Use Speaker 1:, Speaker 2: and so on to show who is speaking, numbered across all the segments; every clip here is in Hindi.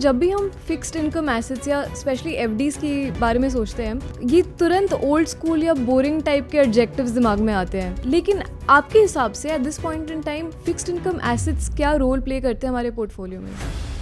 Speaker 1: जब भी हम फिक्स्ड इनकम एसेट्स या स्पेशली एफडीज के बारे में सोचते हैं, ये तुरंत ओल्ड स्कूल या बोरिंग टाइप के एडजेक्टिव्स दिमाग में आते हैं। लेकिन आपके हिसाब से eight this point in time fixed income assets क्या रोल प्ले करते हैं हमारे पोर्टफोलियो में?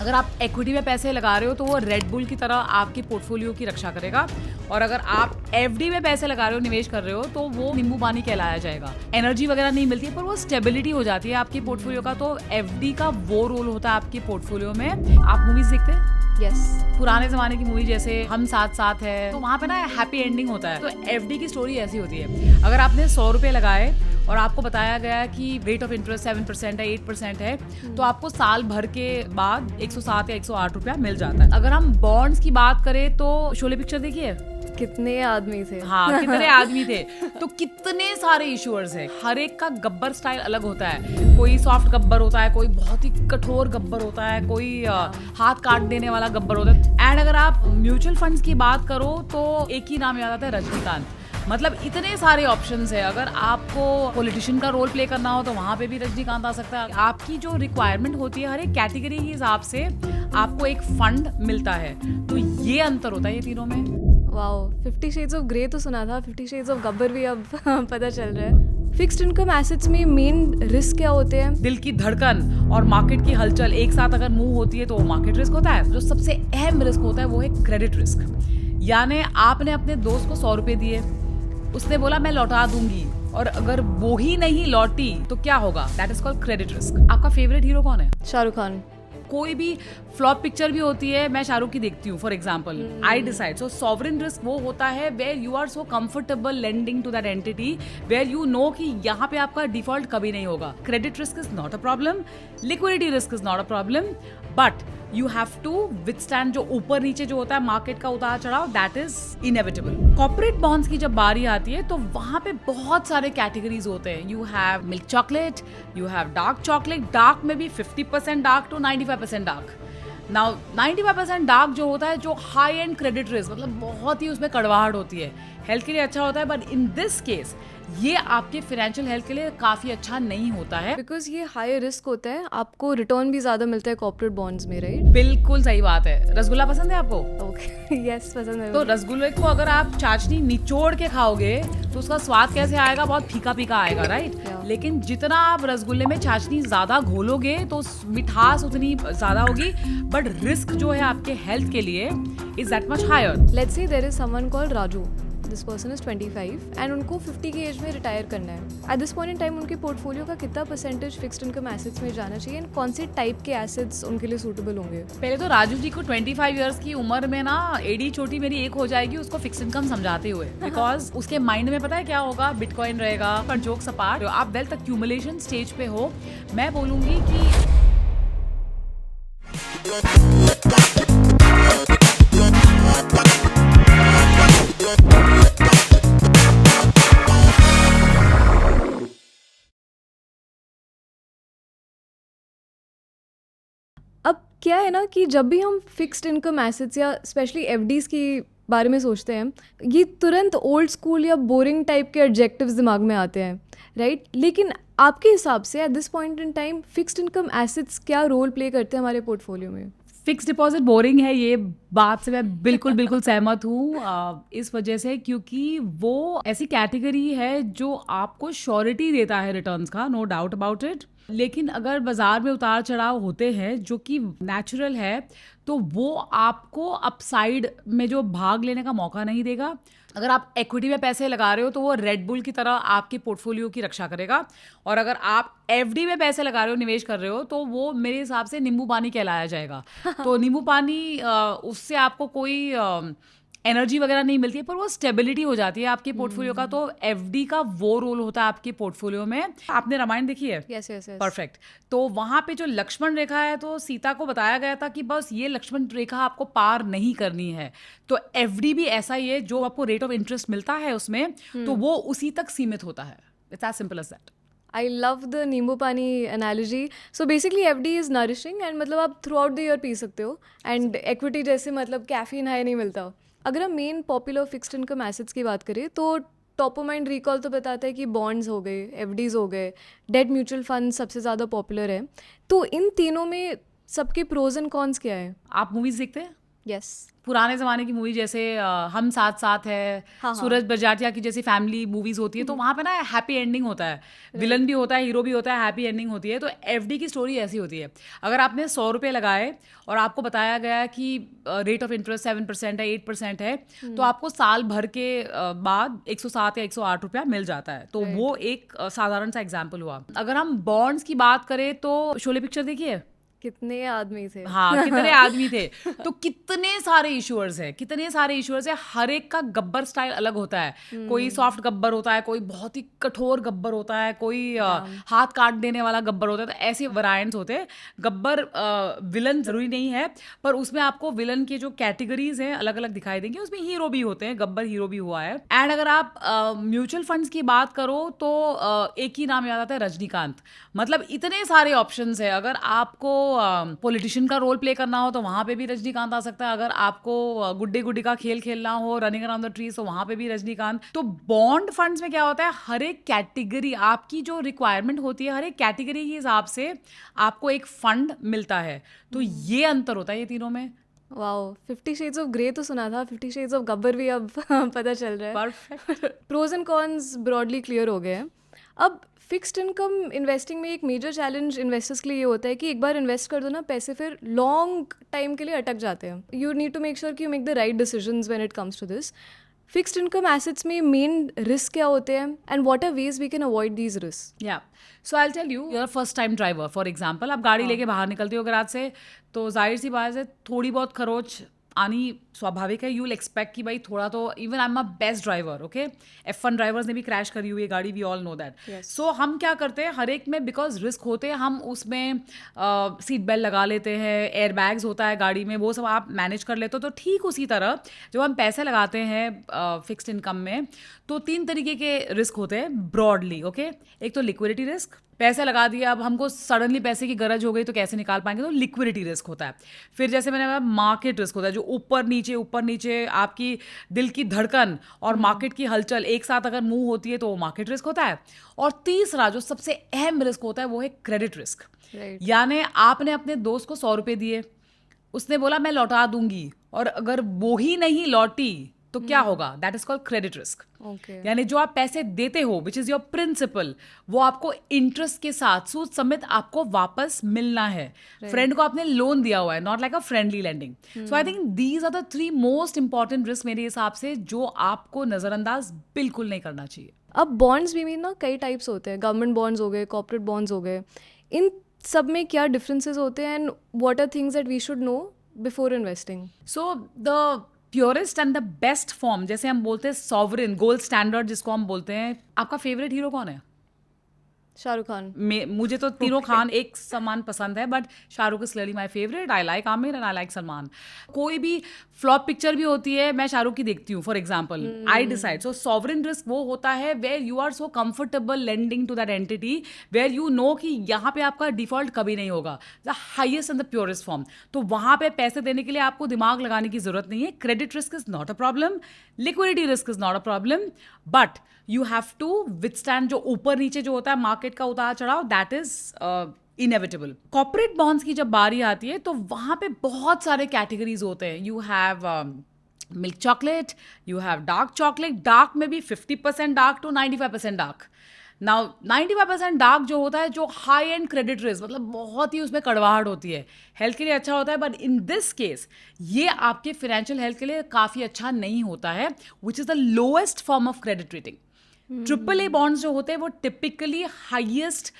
Speaker 2: अगर आप इक्विटी में पैसे लगा रहे हो तो वो रेड बुल की तरह आपके पोर्टफोलियो की रक्षा करेगा, और अगर आप एफडी में पैसे लगा रहे हो, निवेश कर रहे हो, तो वो नींबू पानी कहलाया जाएगा। एनर्जी वगैरह नहीं मिलती है पर वो स्टेबिलिटी हो जाती है आपके पोर्टफोलियो का। तो एफडी का वो रोल होता है आपके पोर्टफोलियो में। आप मूवीज देखते हैं?
Speaker 1: यस।
Speaker 2: पुराने जमाने की मूवी जैसे हम साथ साथ है, तो वहाँ पे ना हैप्पी एंडिंग होता है। तो एफडी की स्टोरी ऐसी होती है, अगर आपने 100 रुपए लगाए और आपको बताया गया कि रेट ऑफ इंटरेस्ट 7% है, 8% है, तो आपको साल भर के बाद 107 या 108 रुपया मिल जाता है। अगर हम बॉन्ड्स की बात करें तो शोले पिक्चर देखिए,
Speaker 1: कितने आदमी थे।
Speaker 2: हाँ, कितने आदमी थे, तो कितने सारे इश्यूअर्स हैं। हर एक का गब्बर स्टाइल अलग होता है। कोई सॉफ्ट गब्बर होता है, कोई बहुत ही कठोर गब्बर होता है, कोई हाथ काट देने वाला गब्बर होता है। एंड अगर आप म्यूचुअल फंड्स की बात करो तो एक ही नाम याद आता है, रजनीकांत। मतलब इतने सारे ऑप्शंस है। अगर आपको पॉलिटिशियन का रोल प्ले करना हो तो वहाँ पे भी रजनीकांत आ सकता है। आपकी जो रिक्वायरमेंट होती है हर एक कैटेगरी के हिसाब से आपको एक फंड मिलता है। तो ये अंतर होता है ये तीनों में।
Speaker 1: वाओ, 50 शेड्स ऑफ ग्रे तो सुना था, 50 शेड्स ऑफ गब्बर भी अब पता चल रहा है। फिक्स्ड इनकम एसेट्स में मेन रिस्क क्या होते हैं?
Speaker 2: दिल की धड़कन और मार्केट की हलचल एक साथ अगर मूव होती है तो वो मार्केट रिस्क होता है। जो सबसे अहम रिस्क होता है वो है क्रेडिट रिस्क। यानी आपने अपने दोस्त को 100 रुपए दिए, उसने बोला मैं लौटा दूंगी, और अगर वो ही नहीं लौटी तो क्या होगा? That is called credit risk. आपका फेवरेट हीरो कौन है?
Speaker 1: शाहरुख खान।
Speaker 2: कोई भी फ्लॉप पिक्चर भी होती है, मैं शाहरुख की देखती हूँ for example, I decide. So sovereign risk वो होता है where you are so comfortable lending to that entity, where you know कि यहाँ पे आपका डिफॉल्ट कभी नहीं होगा। Credit risk is not a problem, liquidity risk is not a problem, but you have to withstand जो ऊपर नीचे जो होता है मार्केट का उतार चढ़ाव, that is inevitable. Corporate bonds की जब बारी आती है तो वहां पे बहुत सारे कैटेगरीज होते हैं। You have milk chocolate, you have dark chocolate. Dark में भी 50% dark to 95% dark. Now 95% dark जो होता है, जो हाई एंड क्रेडिट रिस्क, मतलब बहुत ही उसमें कड़वाहट होती है, हेल्थ के लिए अच्छा होता है, बट इन दिस केस ये आपके फाइनेंशियल हेल्थ के लिए काफी अच्छा नहीं होता है,
Speaker 1: बिकॉज ये हाई रिस्क होता है, आपको रिटर्न भी ज्यादा मिलता है कॉर्पोरेट बॉन्ड्स में, राइट?
Speaker 2: बिल्कुल सही बात है। रसगुल्ला पसंद है आपको?
Speaker 1: ओके, यस, पसंद है।
Speaker 2: तो रसगुल्ले को अगर आप चाशनी निचोड़ के खाओगे तो उसका स्वाद कैसे आएगा? बहुत फीका फीका आएगा, राइट? लेकिन जितना आप रसगुल्ले में चाशनी ज्यादा घोलोगे तो मिठास उतनी ज्यादा होगी, बट रिस्क जो है आपके हेल्थ के लिए is that much higher.
Speaker 1: Let's say there is someone called Raju. This person is 25 and उनको 50 की एज में रिटायर करना है। At this point in time उनके पोर्टफोलियो का कितना परसेंटेज फिक्स्ड इनकम एसेट्स में जाना चाहिए, एंड कौन से टाइप के एसेट्स उनके लिए सूटेबल होंगे?
Speaker 2: पहले तो राजू जी को 25 इयर्स की उम्र में ना एडी छोटी मेरी एक हो जाएगी उसको फिक्स्ड इनकम समझाते हुए, बिकॉज उसके माइंड में पता है क्या होगा? बिटकॉइन रहेगा। पर जोक्स अपार्ट, आप वेल्थ एक्यूमुलेशन स्टेज पे हो, मैं बोलूंगी कि
Speaker 1: अब क्या है ना कि जब भी हम फिक्स्ड इनकम एसेट्स या स्पेशली एफडीज के बारे में सोचते हैं, ये तुरंत ओल्ड स्कूल या बोरिंग टाइप के एडजेक्टिव्स दिमाग में आते हैं, राइट? लेकिन आपके हिसाब से eight this point in time fixed income assets क्या रोल प्ले करते हैं हमारे पोर्टफोलियो में?
Speaker 2: फिक्स डिपॉजिट बोरिंग है, ये बात से मैं बिल्कुल सहमत हूँ, इस वजह से क्योंकि वो ऐसी कैटेगरी है जो आपको श्योरिटी देता है रिटर्न्स का, नो डाउट अबाउट इट। लेकिन अगर बाजार में उतार चढ़ाव होते हैं जो कि नेचुरल है, तो वो आपको अपसाइड में जो भाग लेने का मौका नहीं देगा। अगर आप इक्विटी में पैसे लगा रहे हो तो वो रेड बुल की तरह आपके पोर्टफोलियो की रक्षा करेगा, और अगर आप एफडी में पैसे लगा रहे हो, निवेश कर रहे हो, तो वो मेरे हिसाब से नींबू पानी कहलाया जाएगा। तो नींबू पानी, उससे आपको कोई एनर्जी वगैरह नहीं मिलती है, पर वो स्टेबिलिटी हो जाती है आपके पोर्टफोलियो का। तो एफडी का वो रोल होता है आपके पोर्टफोलियो में। आपने रामायण देखी है?
Speaker 1: Yes yes yes.
Speaker 2: परफेक्ट। तो वहां पे जो लक्ष्मण रेखा है, तो सीता को बताया गया था कि बस ये लक्ष्मण रेखा आपको पार नहीं करनी है। तो एफडी भी ऐसा ही है, जो आपको रेट ऑफ इंटरेस्ट मिलता है उसमें, तो वो उसी तक सीमित होता है। It's as simple as that.
Speaker 1: I love the नींबू पानी analogy. So basically FD is nourishing and मतलब आप through out the year P सकते हो, एंड इक्विटी जैसे मतलब कैफीन हाई नहीं मिलता। अगर हम main popular fixed income assets की बात करें तो टॉप ऑफ माइंड रिकॉल तो बताता है कि बॉन्ड्स हो गए, एफडीज हो गए, डेट म्यूचुअल फंड सबसे ज़्यादा पॉपुलर है। तो इन तीनों में सबके प्रोज एंड कॉन्स क्या है?
Speaker 2: आप मूवीज देखते हैं?
Speaker 1: यस।
Speaker 2: पुराने ज़माने की मूवी जैसे हम साथ साथ है,
Speaker 1: हाँ।
Speaker 2: सूरज बरजातिया की जैसी फैमिली मूवीज़ होती है, तो वहाँ पे ना हैप्पी एंडिंग होता है, विलन भी होता है, हीरो भी होता है, हैप्पी एंडिंग होती है। तो एफडी की स्टोरी ऐसी होती है, अगर आपने 100 रुपये लगाए और आपको बताया गया कि रेट ऑफ इंटरेस्ट 7% है, 8% है, तो आपको साल भर के बाद 107 या 108 रुपया मिल जाता है। तो वो एक साधारण सा एग्जाम्पल हुआ। अगर हम बॉन्ड्स की बात करें तो शोले पिक्चर देखिए,
Speaker 1: कितने आदमी थे?
Speaker 2: हाँ कितने आदमी थे। तो कितने सारे इश्यूअर्स हैं, कितने सारे इश्यूअर्स हैं, हर एक का गब्बर स्टाइल अलग होता है। कोई सॉफ्ट गब्बर होता है, कोई बहुत ही कठोर गब्बर होता है, कोई हाथ काट देने वाला गब्बर होता है। तो ऐसे वैरायंट्स होते हैं। गब्बर विलन जरूरी नहीं है, पर उसमें आपको विलन के जो कैटेगरीज हैं अलग अलग दिखाई देंगे। उसमें हीरो भी होते हैं, गब्बर हीरो भी हुआ है। एंड अगर आप म्यूचुअल फंड्स की बात करो तो एक ही नाम याद आता है, रजनीकांत। मतलब इतने सारे ऑप्शंस है। अगर आपको पॉलिटिशियन का रोल प्ले करना हो तो वहां पे भी रजनीकांत आ सकता है। अगर आपको गुड्डी गुड्डी का खेल खेलना हो, रनिंग अराउंड द ट्रीज, तो वहां पे भी रजनीकांत। तो बॉन्ड फंड्स में क्या होता है, हर एक कैटेगरी, आपकी जो रिक्वायरमेंट होती है, हर एक कैटेगरी के हिसाब से आपको एक फंड मिलता है। तो ये अंतर होता है ये तीनों में।
Speaker 1: वाओ, 50 शेड्स ऑफ ग्रे तो सुना था, 50 शेड्स ऑफ गब्बर भी अब पता चल रहा है।
Speaker 2: Perfect.
Speaker 1: Pros and cons broadly clear हो गए हैं। अब फिक्स्ड इनकम इन्वेस्टिंग में एक मेजर चैलेंज इन्वेस्टर्स के लिए ये होता है कि एक बार इन्वेस्ट कर दो ना पैसे, फिर लॉन्ग टाइम के लिए अटक जाते हैं। You need to make sure कि you make the right decisions when it comes to this. Fixed income assets में मेन रिस्क क्या होते हैं and what are ways we can avoid these risk?
Speaker 2: या so I tell you, your first time driver for example, आप गाड़ी लेके बाहर निकलते हो गैराज से, तो जाहिर सी बात है थोड़ी बहुत खरोच आनी स्वाभाविक है। यू विल एक्सपेक्ट कि भाई थोड़ा तो, even I am a best driver, okay, F1 drivers ने भी क्रैश करी हुई है गाड़ी, वी ऑल नो दैट। सो हम क्या करते हैं, हर एक में बिकॉज रिस्क होते हैं, हम उसमें सीट बेल्ट लगा लेते हैं, एयर बैग्स होता है गाड़ी में, वो सब आप मैनेज कर लेते हो। तो ठीक उसी तरह जब हम पैसे लगाते हैं फिक्स्ड इनकम में, तो 3 तरीके के रिस्क होते हैं ब्रॉडली, ओके। एक तो लिक्विडिटी रिस्क, पैसे लगा दिए, अब हमको सडनली पैसे की गरज हो गई तो कैसे निकाल पाएंगे, तो लिक्विडिटी रिस्क होता है। फिर जैसे मैंने बताया मार्केट रिस्क होता है, जो ऊपर नीचे आपकी दिल की धड़कन और मार्केट की हलचल एक साथ अगर मूव होती है तो वो मार्केट रिस्क होता है। और तीसरा जो सबसे अहम रिस्क होता है वो है क्रेडिट रिस्क। यानी आपने अपने दोस्त को 100 रुपये दिए, उसने बोला मैं लौटा दूंगी, और अगर वो ही नहीं लौटी तो क्या होगा, that is called credit risk. यानी जो आप पैसे देते हो, विच इज योर प्रिंसिपल, वो आपको इंटरेस्ट के साथ सूद समेत आपको वापस मिलना है। फ्रेंड को आपने लोन दिया हुआ है, not like a friendly lending. So I think these are the 3 most important risk मेरे हिसाब से, जो आपको नजरअंदाज बिल्कुल नहीं करना चाहिए।
Speaker 1: अब बॉन्ड्स भी ना कई टाइप्स होते हैं, गवर्नमेंट बॉन्ड्स हो गए, कॉर्पोरेट बॉन्ड्स हो गए, इन सब में क्या डिफरेंसेस होते हैं and what are things that we should know before investing?
Speaker 2: So the purest and the best form, जैसे हम बोलते हैं सॉवरेन गोल्ड स्टैंडर्ड जिसको हम बोलते हैं, आपका फेवरेट हीरो कौन है?
Speaker 1: शाहरुख खान।
Speaker 2: मुझे तो तीनों खान एक समान पसंद है, but Shahrukh is clearly my favourite. I like Aamir and I like Salman. कोई भी फ्लॉप पिक्चर भी होती है, मैं शाहरुख की देखती हूँ for example, I decide. So sovereign risk वो होता है where you are so comfortable lending to that entity, where you know कि यहाँ पे आपका डिफॉल्ट कभी नहीं होगा, the highest and the purest form. तो वहाँ पे पैसे देने के लिए आपको दिमाग लगाने की जरूरत नहीं है। Credit risk is not a problem, liquidity risk is not a problem, but you have to withstand जो ऊपर नीचे जो होता है मार्केट का उतार चढ़ाव, that is inevitable. Corporate bonds की जब बारी आती है तो वहां पे बहुत सारे कैटेगरीज होते हैं। You have milk chocolate, you have dark chocolate, dark में भी 50% dark to 95% dark. Now 95% dark जो होता है, जो हाई एंड क्रेडिट रिस्क, मतलब बहुत ही उसमें कड़वाहट होती है, हेल्थ के लिए अच्छा होता है, बट इन दिस केस ये आपके फाइनेंशियल हेल्थ के लिए काफ़ी अच्छा नहीं होता है, which is the lowest form of credit rating. AAA bonds जो होते हैं वो typically highest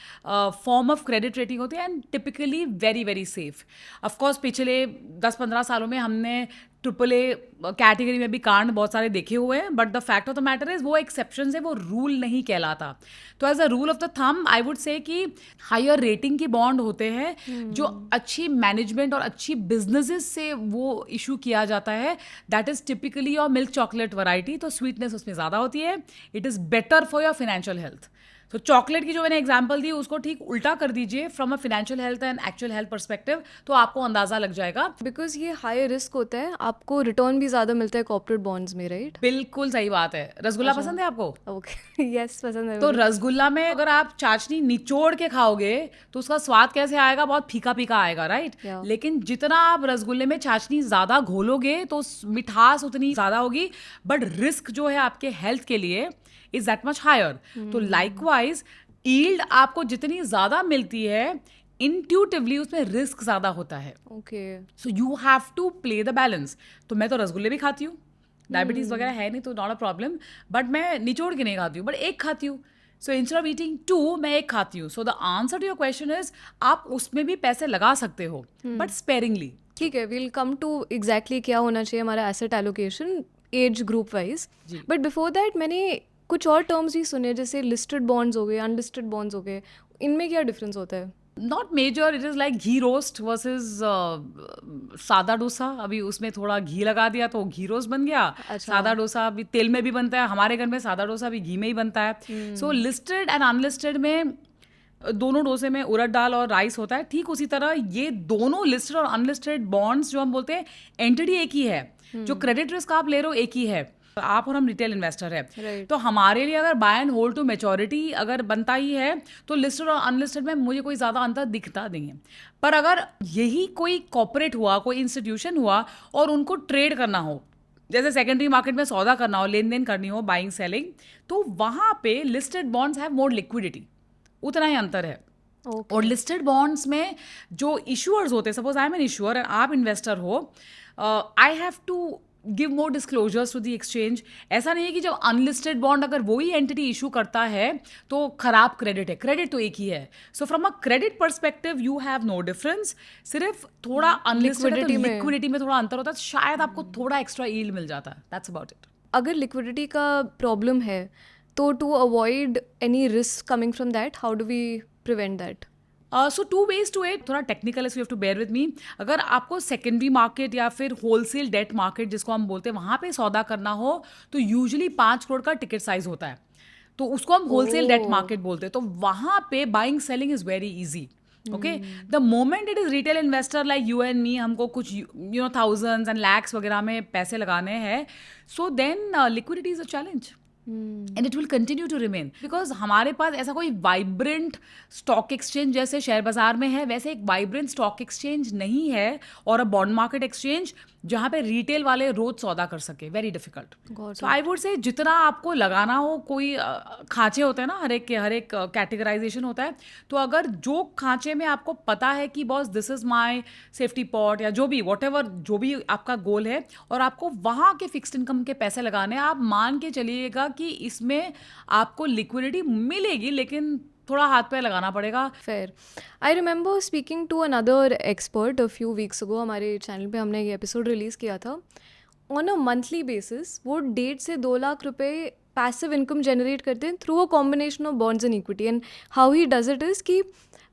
Speaker 2: form of credit rating होते हैं and typically very very safe. Of course पिछले 10-15 सालों में हमने AAA कैटेगरी में भी कांड बहुत सारे देखे हुए हैं, but the fact of the matter is वो एक्सेप्शन है, वो रूल नहीं कहलाता। तो as a rule of the thumb I would say कि हायर रेटिंग के बॉन्ड होते हैं जो अच्छी मैनेजमेंट और अच्छी बिजनेसेस से वो इशू किया जाता है, that is typically your milk chocolate variety. तो स्वीटनेस उसमें ज़्यादा होती है, it is better for your financial health. तो चॉकलेट की जो मैंने एग्जांपल दी उसको ठीक उल्टा कर दीजिए from a financial health and actual health perspective, तो आपको अंदाजा लग जाएगा।
Speaker 1: बिकॉज ये हाई रिस्क होता है, आपको रिटर्न भी ज़्यादा मिलता है कॉर्पोरेट बॉन्ड्स में, राइट?
Speaker 2: बिल्कुल सही बात है। रसगुल्ला पसंद है आपको?
Speaker 1: ओके यस, पसंद है
Speaker 2: तो
Speaker 1: मुझे।
Speaker 2: रसगुल्ला में अगर आप चाशनी निचोड़ के खाओगे तो उसका स्वाद कैसे आएगा? बहुत फीका फीका आएगा, राइट?
Speaker 1: Yeah.
Speaker 2: लेकिन जितना आप रसगुल्ले में चाशनी ज्यादा घोलोगे तो मिठास उतनी ज्यादा होगी, बट रिस्क जो है आपके हेल्थ के लिए इज दैट मच हायर। तो लाइकवाइज यील्ड आपको जितनी ज्यादा मिलती है, इंट्यूटिवली उसमें रिस्क ज्यादा होता है।
Speaker 1: Okay
Speaker 2: so you have to play the balance. तो मैं तो रसगुल्ले भी खाती हूँ, डायबिटीज वगैरह है नहीं तो नॉट अ प्रॉब्लम, बट मैं निचोड़ के नहीं खाती हूँ, बट एक खाती हूँ। सो इंस्टेड ऑफ ईटिंग 2 मैं एक खाती हूँ। So the answer to your question is आप उसमें भी पैसे लगा सकते हो, बट स्पेरिंगली।
Speaker 1: ठीक है, वील कम टू एग्जैक्टली क्या होना चाहिए हमारा asset allocation age group wise.
Speaker 2: जी।
Speaker 1: बट बिफोर दैट मैंने कुछ और टर्म्स भी सुने, जैसे लिस्टेड बॉन्ड्स हो गए, अनलिस्टेड बॉन्ड्स हो गए, इनमें क्या डिफरेंस होता है?
Speaker 2: Not major, it is like ghee roast versus sada dosa. अभी उसमें थोड़ा घी लगा दिया तो घी रोस्ट बन गया।
Speaker 1: अच्छा।
Speaker 2: सादा डोसा अभी तेल में भी बनता है, हमारे घर में सादा डोसा भी घी में ही बनता है। सो लिस्टेड एंड अनलिस्टेड में दोनों डोसे में उड़द दाल और राइस होता है। ठीक उसी तरह ये दोनों लिस्टेड और अनलिस्टेड बॉन्ड्स जो हम बोलते हैं, एंटिटी एक ही है। जो क्रेडिट रिस्क आप ले रहे हो एक ही है। आप और हम रिटेल इन्वेस्टर है,
Speaker 1: Right.
Speaker 2: तो हमारे लिए अगर buy and hold to maturity अगर बनता ही है तो लिस्टेड और अनलिस्टेड में मुझे कोई ज़्यादा अंतर दिखता नहीं है। पर अगर यही कोई कॉर्पोरेट हुआ, कोई इंस्टीट्यूशन हुआ और उनको ट्रेड करना हो, जैसे सेकेंडरी मार्केट में सौदा करना हो, लेन देन करनी हो, बाइंग सेलिंग, तो वहाँ पे listed bonds have more liquidity. उतना ही अंतर है।
Speaker 1: ओके
Speaker 2: और लिस्टेड बॉन्ड्स में जो इशूअर्स होते हैं, suppose I am an issuer and आप इन्वेस्टर हो, I have to give more disclosures to the exchange. ऐसा नहीं है कि जब अनलिस्टेड बॉन्ड अगर वही एंटिटी इशू करता है तो खराब क्रेडिट है, क्रेडिट तो एक ही है। So from a credit perspective you have no difference, सिर्फ थोड़ा अनलिस्टेड लिक्विडिटी में थोड़ा अंतर होता है, शायद आपको थोड़ा एक्स्ट्रा यील्ड मिल जाता है। That's about it.
Speaker 1: अगर लिक्विडिटी का प्रॉब्लम है तो to avoid any risk coming from that, how do we prevent that?
Speaker 2: So 2 ways to it, थोड़ा टेक्निकल है, so you have to bear with me. अगर आपको सेकेंडरी मार्केट या फिर होलसेल डेट मार्केट जिसको हम बोलते हैं वहाँ पे सौदा करना हो तो यूजुअली 5 करोड़ का टिकट साइज होता है, तो उसको हम होलसेल डेट मार्केट बोलते हैं। तो वहाँ पे buying selling is very easy. Okay, the moment it is retail investor like you and me, हमको कुछ you know thousands and lakhs वगैरह में पैसे लगाने हैं, so then liquidity is a challenge and it will continue to remain, because हमारे पास ऐसा कोई वाइब्रेंट स्टॉक एक्सचेंज जैसे शेयर बाजार में है वैसे एक वाइब्रेंट स्टॉक एक्सचेंज नहीं है, और अ बॉन्ड मार्केट एक्सचेंज जहाँ पे रिटेल वाले रोज सौदा कर सके, very difficult. So I would से जितना आपको लगाना हो, कोई खांचे होते हैं ना, हर एक कैटेगराइजेशन होता है, तो अगर जो खांचे में आपको पता है कि boss this is my safety pot या जो भी व्हाटएवर जो भी आपका गोल है, और आपको वहाँ के फिक्स्ड इनकम के पैसे लगाने हैं, आप मान के चलिएगा कि इसमें आपको लिक्विडिटी मिलेगी, लेकिन थोड़ा हाथ पे लगाना पड़ेगा।
Speaker 1: Fair. I remember speaking to another expert a few weeks ago, हमारे चैनल पे हमने ये एपिसोड रिलीज़ किया था। ऑन अ मंथली बेसिस वो 1.5 से 2 लाख रुपए पैसिव इनकम जनरेट करते हैं through a combination of bonds and equity. And how he does it is कि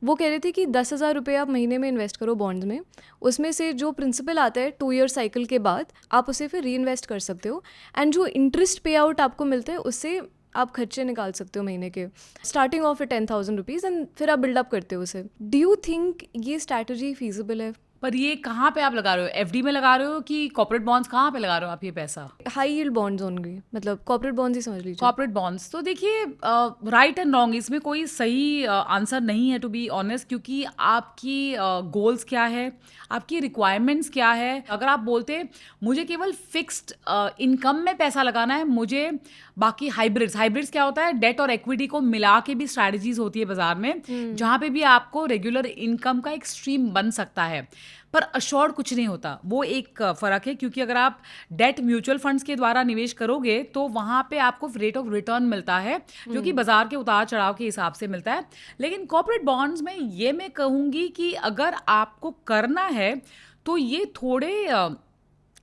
Speaker 1: वो कह रहे थे कि 10,000 रुपये आप महीने में इन्वेस्ट करो बॉन्ड्स में, उसमें से जो प्रिंसिपल आता है 2 ईयर साइकिल के बाद आप उसे फिर री इन्वेस्ट कर सकते हो, एंड जो इंटरेस्ट पे आउट आपको मिलता है उससे आप खर्चे निकाल सकते हो महीने के, स्टार्टिंग ऑफ 10,000 रुपीज़, एंड फिर आप बिल्डअप करते हो उसे। डू यू थिंक ये स्ट्रैटेजी फीजिबल है?
Speaker 2: पर ये कहाँ पे आप लगा रहे हो? एफडी में लगा रहे हो कि कॉर्पोरेट बॉन्ड्स? कहाँ पे लगा रहे हो आप ये पैसा?
Speaker 1: हाई यील्ड बॉन्ड्स होंगे, मतलब कॉर्पोरेट बॉन्ड्स ही समझ लीजिए।
Speaker 2: कॉर्पोरेट बॉन्ड्स तो देखिए, राइट एंड रॉन्ग, इसमें कोई सही आंसर नहीं है टू बी ऑनेस्ट, क्योंकि आपकी गोल्स क्या है, आपकी रिक्वायरमेंट्स क्या है। अगर आप बोलते मुझे केवल फिक्स्ड इनकम में पैसा लगाना है, मुझे बाकी हाइब्रिड्स क्या होता है, डेट और इक्विटी को मिला के भी स्ट्रैटेजीज होती है बाजार में, जहाँ पे भी आपको रेगुलर इनकम का एक स्ट्रीम बन सकता है, पर अश्योर्ड कुछ नहीं होता। वो एक फ़र्क है, क्योंकि अगर आप डेट म्यूचुअल फंड्स के द्वारा निवेश करोगे तो वहाँ पे आपको रेट ऑफ रिटर्न मिलता है जो कि बाजार के उतार चढ़ाव के हिसाब से मिलता है। लेकिन कॉर्पोरेट बॉन्ड्स में ये मैं कहूँगी कि अगर आपको करना है तो ये थोड़े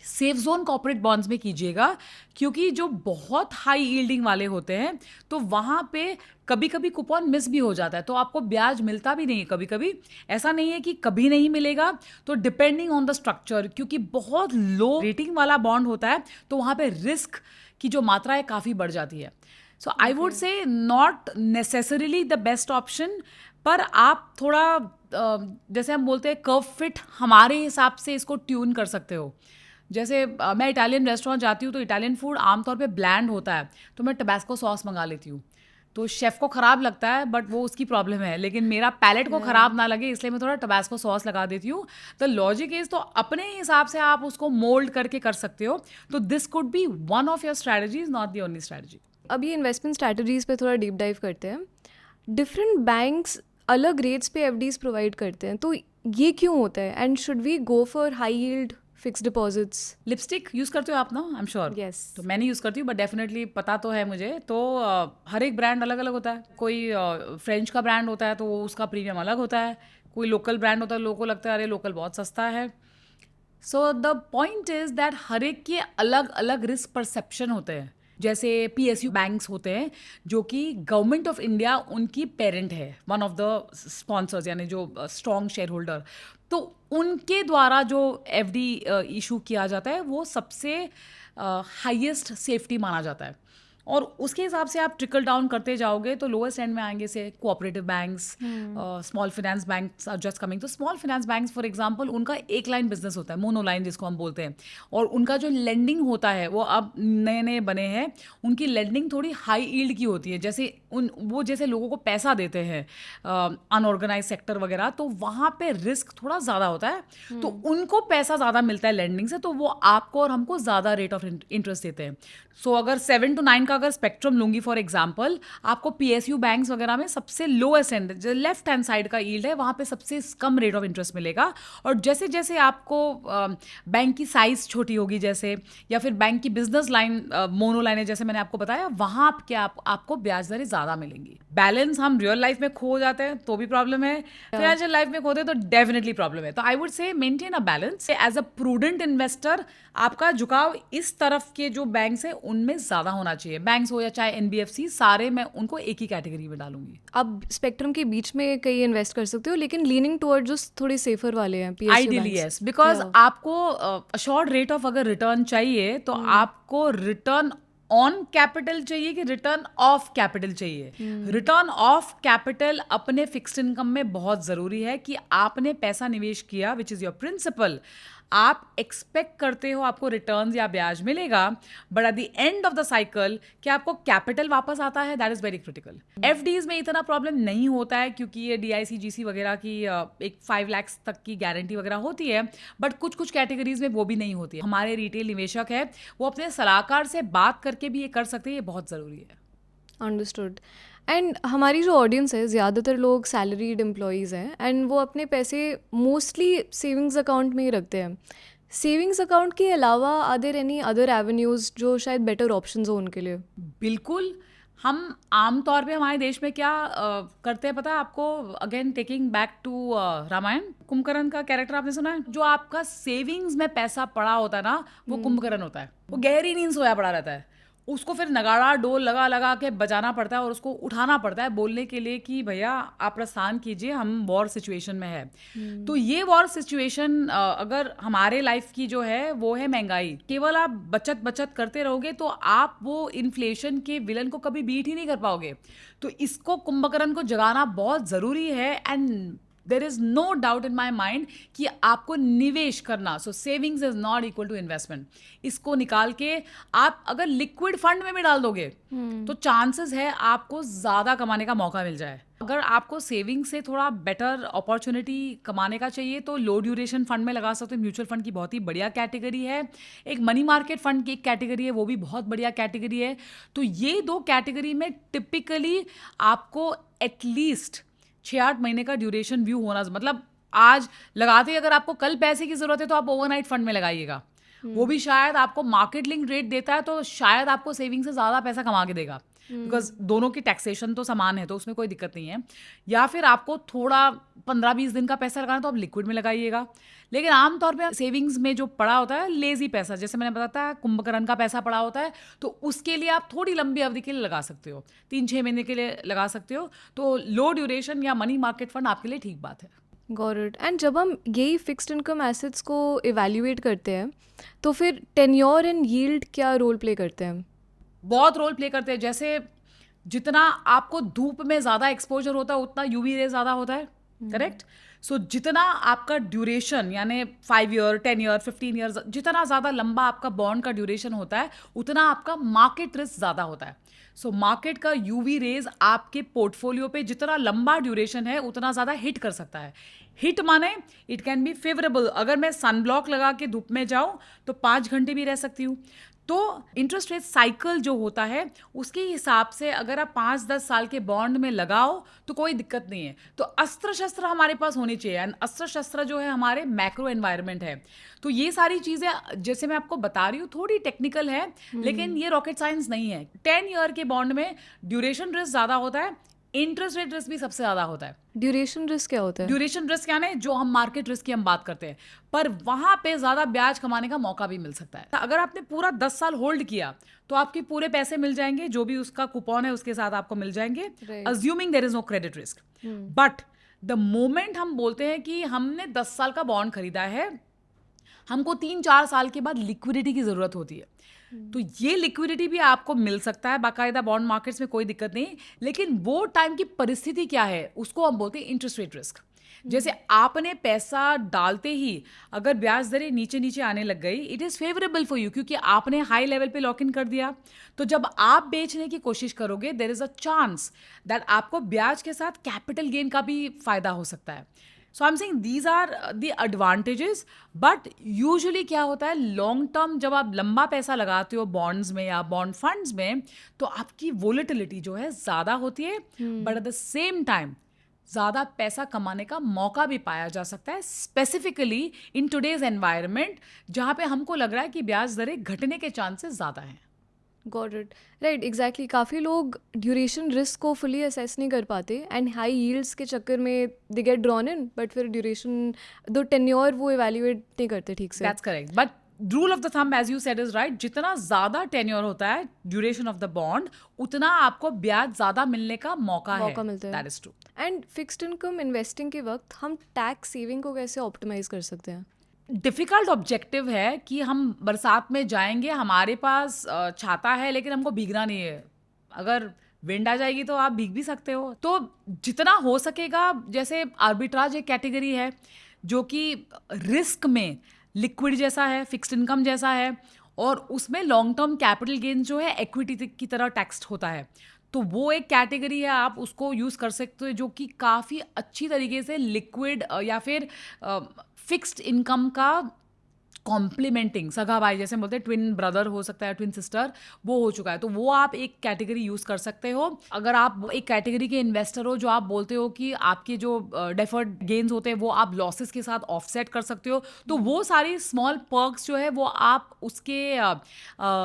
Speaker 2: सेफ जोन कॉर्पोरेट बॉन्ड्स में कीजिएगा, क्योंकि जो बहुत हाई यील्डिंग वाले होते हैं तो वहाँ पे कभी कभी कूपन मिस भी हो जाता है, तो आपको ब्याज मिलता भी नहीं है कभी कभी। ऐसा नहीं है कि कभी नहीं मिलेगा, तो डिपेंडिंग ऑन द स्ट्रक्चर, क्योंकि बहुत लो रेटिंग वाला बॉन्ड होता है तो वहाँ पे रिस्क की जो मात्रा है काफ़ी बढ़ जाती है। So I would say not necessarily the best option, पर आप थोड़ा जैसे हम बोलते हैं कर्व फिट हमारे हिसाब से इसको ट्यून कर सकते हो. जैसे मैं इटालियन रेस्टोरेंट जाती हूँ तो इटालियन फूड आमतौर पे ब्लैंड होता है, तो मैं टबास्को सॉस मंगा लेती हूँ. तो शेफ़ को ख़राब लगता है बट वो उसकी प्रॉब्लम है, लेकिन मेरा पैलेट को ख़राब ना लगे इसलिए मैं थोड़ा टबास्को सॉस लगा देती हूँ. द लॉजिक इज़, तो अपने हिसाब से आप उसको मोल्ड करके कर सकते हो. तो this could be one of your strategies, not the only strategy.
Speaker 1: अब ये इन्वेस्टमेंट स्ट्रैटेजीज पे थोड़ा डीप डाइव करते हैं. डिफरेंट बैंक्स अलग रेट्स पे एफडीज प्रोवाइड करते हैं, तो ये क्यों होता है? And should we go for high yield fixed deposits?
Speaker 2: Lipstick use करते हो आप ना, आई एम श्योर.
Speaker 1: Yes.
Speaker 2: तो मैं नहीं यूज़ करती हूँ बट डेफिनेटली पता तो है मुझे. तो हर एक ब्रांड अलग अलग होता है. कोई फ्रेंच का ब्रांड होता है तो उसका प्रीमियम अलग होता है. कोई लोकल ब्रांड होता है, लोगों को लगता है अरे लोकल बहुत सस्ता है. So the point is that हर एक के अलग अलग रिस्क परसेप्शन होते हैं. जैसे PSU बैंक्स होते हैं जो कि गवर्नमेंट ऑफ इंडिया उनकी पेरेंट है, वन ऑफ द स्पॉन्सर्स, यानी जो स्ट्रॉन्ग शेयर होल्डर. तो उनके द्वारा जो FD इशू किया जाता है वो सबसे हाईएस्ट सेफ्टी माना जाता है. और उसके हिसाब से आप ट्रिकल डाउन करते जाओगे तो लोएस्ट एंड में आएंगे से cooperative banks, small finance banks are just coming. तो small finance banks for example, उनका एक लाइन बिजनेस होता है, मोनोलाइन जिसको हम बोलते हैं, और उनका जो लेंडिंग होता है वो अब नए नए बने हैं. उनकी लेंडिंग थोड़ी हाई ईल्ड की होती है. जैसे वो जैसे लोगों को पैसा देते हैं अनऑर्गेनाइज सेक्टर वगैरह, तो वहाँ पे रिस्क थोड़ा ज़्यादा होता है. तो उनको पैसा ज़्यादा मिलता है लेंडिंग से, तो वो आपको और हमको ज़्यादा रेट ऑफ इंटरेस्ट देते हैं. सो अगर 7 to 9 का अगर स्पेक्ट्रम लूंगी फॉर एग्जांपल, आपको PSU बैंक्स वगैरह में सबसे लोएस्ट एंड जो लेफ्ट हैंड साइड का यील्ड है वहाँ पे सबसे कम रेट ऑफ इंटरेस्ट मिलेगा. और जैसे जैसे आपको बैंक की साइज छोटी होगी जैसे, या फिर बैंक की बिजनेस लाइन मोनो लाइनें जैसे मैंने आपको बताया, वहाँ आपको ब्याज दरें ज़्यादा मिलेंगी. बैलेंस हम रियल लाइफ में खो जाते हैं तो भी प्रॉब्लम है, फाइनेंशियल लाइफ में खोते तो डेफिनेटली प्रॉब्लम है. तो I would say maintain a balance. As a prudent investor आपका झुकाव इस तरफ के जो बैंक्स हैं उनमें ज़्यादा होना चाहिए. बैंक्स हो या चाहे NBFC, सारे मैं उनको एक ही कैटेगरी में डालूंगी.
Speaker 1: अब स्पेक्ट्रम के बीच में कई इन्वेस्ट कर सकते हो, लेकिन लीनिंग टुवर्ड जो थोड़े सेफर वाले हैं PSU
Speaker 2: ideally
Speaker 1: banks.
Speaker 2: Yes, because आपको अशोर्ड रेट ऑफ अगर रिटर्न चाहिए तो आपको रिटर्न ऑन कैपिटल चाहिए कि रिटर्न ऑफ कैपिटल चाहिए. रिटर्न ऑफ कैपिटल अपने फिक्स्ड इनकम में बहुत ज़रूरी है कि आपने पैसा निवेश किया, विच इज़ योर प्रिंसिपल, आप एक्सपेक्ट करते हो आपको रिटर्न्स या ब्याज मिलेगा, but at the end of the cycle क्या आपको कैपिटल वापस आता है, that is very critical. FDs में इतना प्रॉब्लम नहीं होता है क्योंकि ये DIC GC वगैरह की एक 5 लाख तक की गारंटी वगैरह होती है, बट कुछ कुछ कैटेगरीज में वो भी नहीं होती है. हमारे रिटेल निवेशक है वो अपने सलाहकार से बात करके भी ये कर सकते हैं, ये बहुत ज़रूरी है.
Speaker 1: अंडरस्टूड. एंड हमारी जो ऑडियंस है, ज़्यादातर लोग सैलरीड एम्प्लॉयज़ हैं एंड वो अपने पैसे मोस्टली सेविंग्स अकाउंट में ही रखते हैं. सेविंग्स अकाउंट के अलावा are there any other avenues जो शायद बेटर ऑप्शंस हो उनके लिए?
Speaker 2: बिल्कुल. हम आमतौर पे हमारे देश में क्या करते हैं पता है आपको? Again taking back to Ramayana, Kumbhakarna का कैरेक्टर आपने सुना है? जो आपका सेविंग्स में पैसा पड़ा होता है ना, वो कुंभकर्ण होता है. वो गहरी नींद सोया पड़ा रहता है. उसको फिर नगाड़ा डोल लगा लगा के बजाना पड़ता है और उसको उठाना पड़ता है बोलने के लिए कि भैया आप प्रस्थान कीजिए, हम वॉर सिचुएशन में है. तो ये वॉर सिचुएशन अगर हमारे लाइफ की जो है वो है महंगाई. केवल आप बचत बचत करते रहोगे तो आप वो इन्फ्लेशन के विलन को कभी बीट ही नहीं कर पाओगे. तो इसको कुंभकर्ण को जगाना बहुत ज़रूरी है. And there is no doubt in my mind कि आपको निवेश करना, so savings is not equal to investment. इसको निकाल के आप अगर लिक्विड फंड में भी डाल दोगे तो चांसेस है आपको ज़्यादा कमाने का मौका मिल जाए. अगर आपको सेविंग से थोड़ा बेटर अपॉर्चुनिटी कमाने का चाहिए तो लो ड्यूरेशन फंड में लगा सकते हो. म्यूचुअल फंड की बहुत ही बढ़िया कैटेगरी है. एक मनी मार्केट फंड की एक कैटेगरी है, वो भी बहुत बढ़िया कैटेगरी है. तो ये 2 कैटेगरी में टिपिकली आपको एटलीस्ट 6-8 महीने का ड्यूरेशन व्यू होना, मतलब आज लगाते ही अगर आपको कल पैसे की जरूरत है तो आप ओवरनाइट फंड में लगाइएगा. वो भी शायद आपको मार्केट लिंक रेट देता है तो शायद आपको सेविंग से ज़्यादा पैसा कमा के देगा, बिकॉज दोनों की टैक्सेशन तो समान है तो उसमें कोई दिक्कत नहीं है. या फिर आपको थोड़ा 15-20 दिन का पैसा लगाना तो आप लिक्विड में लगाइएगा. लेकिन आमतौर पे सेविंग्स में जो पड़ा होता है लेजी पैसा, जैसे मैंने बताया कुंभकर्ण का पैसा पड़ा होता है, तो उसके लिए आप थोड़ी लंबी अवधि के लिए लगा सकते हो, 3-6 महीने के लिए लगा सकते हो. तो लो ड्यूरेशन या मनी मार्केट फंड आपके लिए ठीक बात है.
Speaker 1: Got it. एंड जब हम यही फिक्स्ड इनकम एसेट्स को इवैल्यूएट करते हैं तो फिर टेन्योर एंड यील्ड क्या रोल प्ले करते हैं?
Speaker 2: बहुत रोल प्ले करते हैं. जैसे जितना आपको धूप में ज़्यादा एक्सपोजर होता है उतना यूवी रे ज़्यादा होता है, करेक्ट? सो जितना आपका ड्यूरेशन यानी 5 ईयर, 10 ईयर, 15 ईयर, जितना ज़्यादा लंबा आपका बॉन्ड का ड्यूरेशन होता है उतना आपका मार्केट रिस्क ज़्यादा होता है. सो मार्केट का यूवी रेज आपके पोर्टफोलियो पे जितना लंबा ड्यूरेशन है उतना ज़्यादा हिट कर सकता है. हिट माने इट कैन बी फेवरेबल. अगर मैं सन ब्लॉक लगा के धूप में जाऊं तो 5 घंटे भी रह सकती हूँ. तो इंटरेस्ट रेट साइकिल जो होता है उसके हिसाब से अगर आप 5-10 साल के बॉन्ड में लगाओ तो कोई दिक्कत नहीं है. तो अस्त्र शस्त्र हमारे पास होनी चाहिए एंड अस्त्र शस्त्र जो है हमारे मैक्रो एनवायरनमेंट है. तो ये सारी चीज़ें जैसे मैं आपको बता रही हूँ थोड़ी टेक्निकल है लेकिन ये रॉकेट साइंस नहीं है. 10 ईयर के बॉन्ड में ड्यूरेशन रिस्क ज़्यादा होता है, इंटरेस्ट रेट रिस्क भी सबसे ज़्यादा होता है.
Speaker 1: ड्यूरेशन रिस्क क्या होता है?
Speaker 2: ड्यूरेशन रिस्क यानी जो हम मार्केट रिस्क की हम बात करते हैं, पर वहां पे ज्यादा ब्याज कमाने का मौका भी मिल सकता है. अगर आपने पूरा 10 साल होल्ड किया तो आपके पूरे पैसे मिल जाएंगे, जो भी उसका कूपन है उसके साथ आपको मिल जाएंगे, assuming there is no credit risk. But the moment हम बोलते हैं कि हमने 10 साल का बॉन्ड खरीदा है, हमको 3-4 साल के बाद लिक्विडिटी की जरूरत होती है. तो ये लिक्विडिटी भी आपको मिल सकता है बाकायदा बॉन्ड मार्केट्स में, कोई दिक्कत नहीं. लेकिन वो टाइम की परिस्थिति क्या है उसको हम बोलते हैं इंटरेस्ट रेट रिस्क. जैसे आपने पैसा डालते ही अगर ब्याज दरें नीचे नीचे आने लग गई, it is favourable for you क्योंकि आपने हाई लेवल पे लॉक इन कर दिया. तो जब आप बेचने की कोशिश करोगे there is a chance that आपको ब्याज के साथ कैपिटल गेन का भी फायदा हो सकता है. So I am saying these are the advantages. But usually क्या होता है लॉन्ग टर्म जब आप लंबा पैसा लगाते हो बॉन्ड्स में या बॉन्ड फंड्स में तो आपकी वोलेटिलिटी जो है ज़्यादा होती है, but at the same time ज़्यादा पैसा कमाने का मौका भी पाया जा सकता है, स्पेसिफिकली इन टुडेज एनवायरनमेंट जहाँ पे हमको लग रहा है कि ब्याज दरें घटने के चांसेस ज़्यादा हैं.
Speaker 1: Got it. Right, exactly. काफ़ी लोग ड्यूरेशन रिस्क को फुली असेस नहीं कर पाते एंड हाई यील्ड्स के चक्कर में they get drawn in, but फिर ड्यूरेशन दो टेन्योर वो इवेल्युएट नहीं करते ठीक से.
Speaker 2: That's correct. But rule of the thumb as you said is right, जितना ज्यादा टेन्योर होता है ड्यूरेशन ऑफ द बॉन्ड उतना आपको ब्याज ज्यादा मिलने का मौका
Speaker 1: मिलता है.
Speaker 2: That is true.
Speaker 1: And fixed income investing के वक्त हम टैक्स सेविंग को कैसे ऑप्टिमाइज कर सकते हैं?
Speaker 2: डिफिकल्ट ऑब्जेक्टिव है कि हम बरसात में जाएंगे, हमारे पास छाता है लेकिन हमको भीगना नहीं है. अगर विंड आ जाएगी तो आप भीग भी सकते हो. तो जितना हो सकेगा, जैसे आर्बिट्राज एक कैटेगरी है जो कि रिस्क में लिक्विड जैसा है, फिक्स्ड इनकम जैसा है, और उसमें लॉन्ग टर्म कैपिटल गेन जो है इक्विटी की तरह टैक्स्ड होता है. तो वो एक कैटेगरी है, आप उसको यूज़ कर सकते हो जो कि काफ़ी अच्छी तरीके से लिक्विड या फिर फिक्स्ड इनकम का कॉम्प्लीमेंटिंग, सगा भाई जैसे बोलते हैं, ट्विन ब्रदर हो सकता है, ट्विन सिस्टर, वो हो चुका है. तो वो आप एक कैटेगरी यूज़ कर सकते हो. अगर आप एक कैटेगरी के इन्वेस्टर हो जो आप बोलते हो कि आपके जो डेफर्ड गेन्स होते हैं वो आप लॉसेस के साथ ऑफसेट कर सकते हो, तो वो सारी स्मॉल पर्क्स जो है वो आप उसके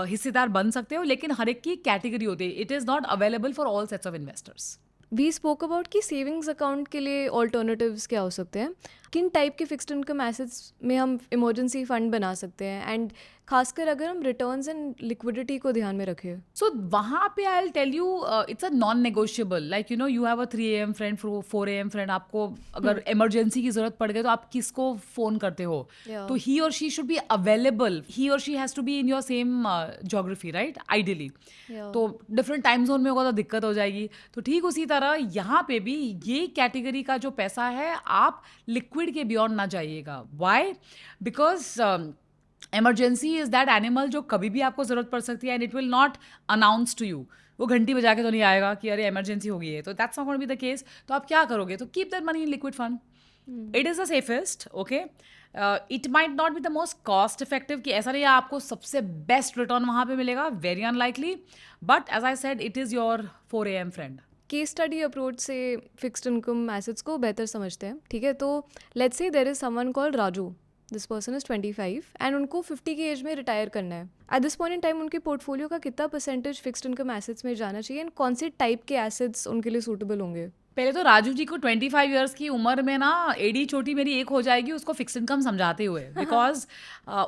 Speaker 2: हिस्सेदार बन सकते हो. लेकिन हर एक की कैटेगरी होती है, it is not available for all sets of investors.
Speaker 1: We spoke about कि सेविंग्स अकाउंट के लिए ऑल्टरनेटिव्स क्या हो सकते हैं, किन टाइप के फिक्स्ड इनकम एसेट्स में हम इमरजेंसी फंड बना सकते हैं, एंड खासकर अगर हम रिटर्न्स एंड लिक्विडिटी को ध्यान में रखें.
Speaker 2: सो वहाँ पे I will tell you it's a non negotiable. Like you know you have a 3 AM friend, 4 AM friend. आपको अगर इमरजेंसी की जरूरत पड़ गई तो आप किसको फोन करते हो? तो ही और she should be available. He और she has to be in your same geography, right, ideally. तो डिफरेंट टाइम जोन में होगा तो दिक्कत हो जाएगी. तो ठीक उसी तरह यहाँ पे भी ये कैटेगरी का जो पैसा है आप लिक्विड के बियॉन्ड ना जाइएगा. Why? Because emergency is that animal जो कभी भी आपको जरूरत पड़ सकती है and it will not announce to you. वो घंटी बजा के तो नहीं आएगा कि अरे इमरजेंसी हो गई है. तो that's not going to be the case. तो आप क्या करोगे? तो keep that money in liquid fund. It is the safest. Okay, it might not be the most cost effective कि ऐसा नहीं है आपको सबसे बेस्ट रिटर्न वहाँ पे मिलेगा, very unlikely. But as I said it is your 4 AM friend.
Speaker 1: Case study approach से फिक्स्ड इनकम एसेट्स को बेहतर समझते हैं. ठीक है, तो let's say there is someone called Raju. This person is 25 and उनको 50 की एज में रिटायर करना है. At this point in time उनके पोर्टफोलियो का कितना परसेंटेज फिक्स्ड इनकम एसेट्स में जाना चाहिए, एंड कौन से टाइप के एसेट्स उनके लिए सूटेबल होंगे?
Speaker 2: पहले तो राजू जी को 25 ईयर्स की उम्र में ना एडी छोटी मेरी एक हो जाएगी उसको फिक्स इनकम समझाते हुए. बिकॉज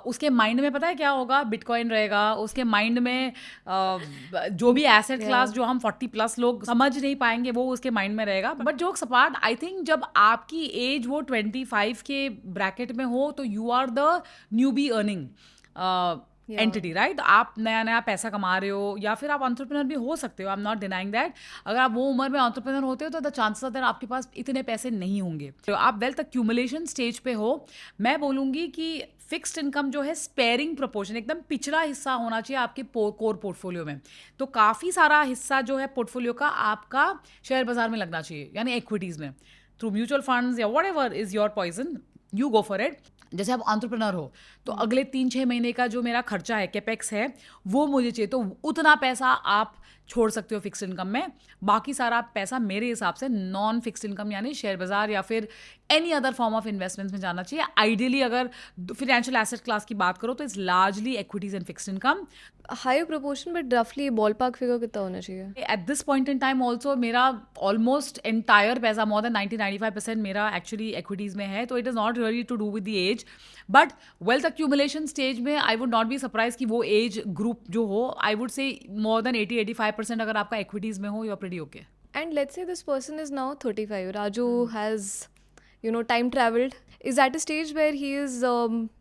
Speaker 2: उसके माइंड में पता है क्या होगा? बिटकॉइन रहेगा उसके माइंड में. जो भी एसेट क्लास जो हम 40+ लोग समझ नहीं पाएंगे वो उसके माइंड में रहेगा. But jokes apart, I think जब आपकी एज वो 25 के ब्रैकेट में हो तो you are the newbie earning.
Speaker 1: Yeah.
Speaker 2: Entity, right? आप नया नया पैसा कमा रहे हो या फिर आप एंटरप्रेन्योर भी हो सकते हो, I am not denying that. अगर आप वो उम्र में एंटरप्रेन्योर होते हो तो द चांसेस आर आपके पास इतने पैसे नहीं होंगे। तो आप वेल्थ एक्यूमुलेशन स्टेज पे हो, मैं बोलूँगी कि फिक्स्ड इनकम जो है स्पेयरिंग प्रोपोर्शन, एकदम पिछड़ा हिस्सा होना चाहिए आपके कोर पोर्टफोलियो में। तो काफ़ी सारा हिस्सा जो है पोर्टफोलियो का आपका शेयर बाजार में लगना चाहिए, यानी इक्विटीज़ में, थ्रू म्यूचुअल फंड्स या whatever is your poison, you go for it. जैसे आप एंटरप्रेन्योर हो तो अगले 3-6 महीने का जो मेरा खर्चा है, कैपेक्स है, वो मुझे चाहिए, तो उतना पैसा आप छोड़ सकते हो फिक्स्ड इनकम में। बाकी सारा पैसा मेरे हिसाब से नॉन फिक्स्ड इनकम यानी शेयर बाजार या फिर any other form of investments में जाना चाहिए। आइडियली अगर फाइनेंशियल एसेट क्लास की बात करो तो it's largely equities and fixed income.
Speaker 1: Higher proportion, but रफली बॉल पार्क फिगर कितना होना चाहिए?
Speaker 2: At this point in time also मेरा ऑलमोस्ट एंटायर पैसा, मोर देन 90-95% मेरा एक्चुअली एक्विटीज में है। तो it is not really to do with the age, but wealth accumulation stage में I would not be surprise कि वो एज ग्रुप जो हो, आई वुड से मोर देन 80-85% अगर आपका एक्विटीज में हो, you are pretty okay.
Speaker 1: And let's say this person is now 35. Raju has, time traveled. Is at a stage where he is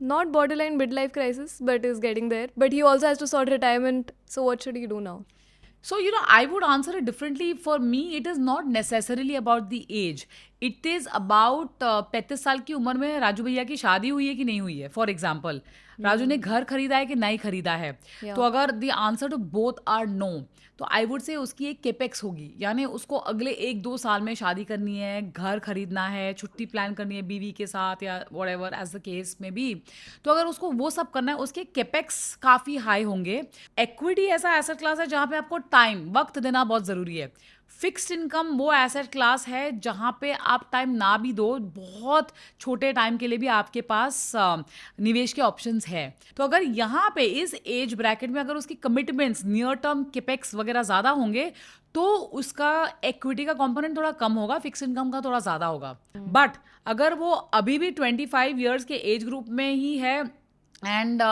Speaker 1: not borderline midlife crisis, but is getting there. But he also has to sort retirement. So what should he do now?
Speaker 2: So, I would answer it differently. For me, it is not necessarily about the age. It is about 35 साल की उम्र में राजू भैया की शादी हुई है कि नहीं हुई है, फॉर एग्जाम्पल। राजू ने घर खरीदा है कि नहीं खरीदा है। तो अगर the answer to both are no, तो आई वुड से उसकी एक केपेक्स होगी, यानी उसको अगले 1-2 साल में शादी करनी है, घर खरीदना है, छुट्टी प्लान करनी है बीवी के साथ या whatever as the case में भी। तो अगर उसको वो सब करना है, उसके केपेक्स काफ़ी हाई होंगे। इक्विटी ऐसा एसेट क्लास है जहाँ पे आपको टाइम, वक्त देना बहुत ज़रूरी है। फिक्स्ड इनकम वो एसेट क्लास है जहाँ पे आप टाइम ना भी दो, बहुत छोटे टाइम के लिए भी आपके पास निवेश के ऑप्शंस है। तो अगर यहाँ पे इस एज ब्रैकेट में अगर उसकी कमिटमेंट्स, नियर टर्म केपेक्स वगैरह ज़्यादा होंगे, तो उसका इक्विटी का कंपोनेंट थोड़ा कम होगा, फिक्स्ड इनकम का थोड़ा ज़्यादा होगा। बट अगर वो अभी भी 25 ईयर्स के एज ग्रुप में ही है एंड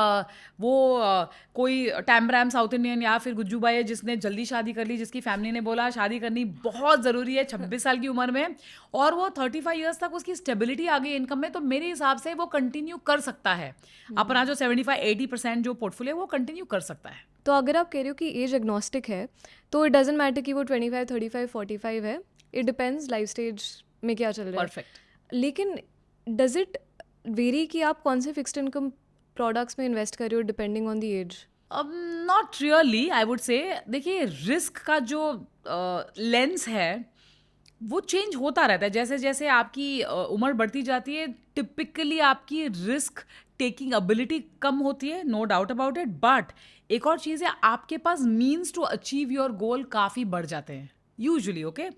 Speaker 2: कोई टैम्ब्राम साउथ इंडियन या फिर गुज्जू भाई है जिसने जल्दी शादी कर ली, जिसकी फैमिली ने बोला शादी करनी बहुत ज़रूरी है 26 साल की उम्र में, और वो 35 ईयर्स तक उसकी स्टेबिलिटी आ गई इनकम में, तो मेरे हिसाब से वो कंटिन्यू कर सकता है अपना जो 75-80% जो पोर्टफोलियो है वो कंटिन्यू कर सकता है।
Speaker 1: तो अगर आप कह रहे हो कि एज एग्नोस्टिक है, तो इट डजेंट मैटर कि वो 25, 35, 45 है, इट डिपेंड्स लाइफ स्टेज में क्या चल रहा है।
Speaker 2: परफेक्ट।
Speaker 1: लेकिन डज इट वेरी कि आप कौन से फिक्स्ड इनकम प्रोडक्ट्स में इन्वेस्ट कर रहे हो depending on the age?
Speaker 2: Not really, I would say. देखिए, रिस्क का जो लेंस है वो चेंज होता रहता है जैसे जैसे आपकी उम्र बढ़ती जाती है। टिपिकली आपकी रिस्क टेकिंग एबिलिटी कम होती है, no doubt about it. But एक और चीज़ है, आपके पास means to achieve your goal काफ़ी बढ़ जाते हैं यूजुअली, ओके?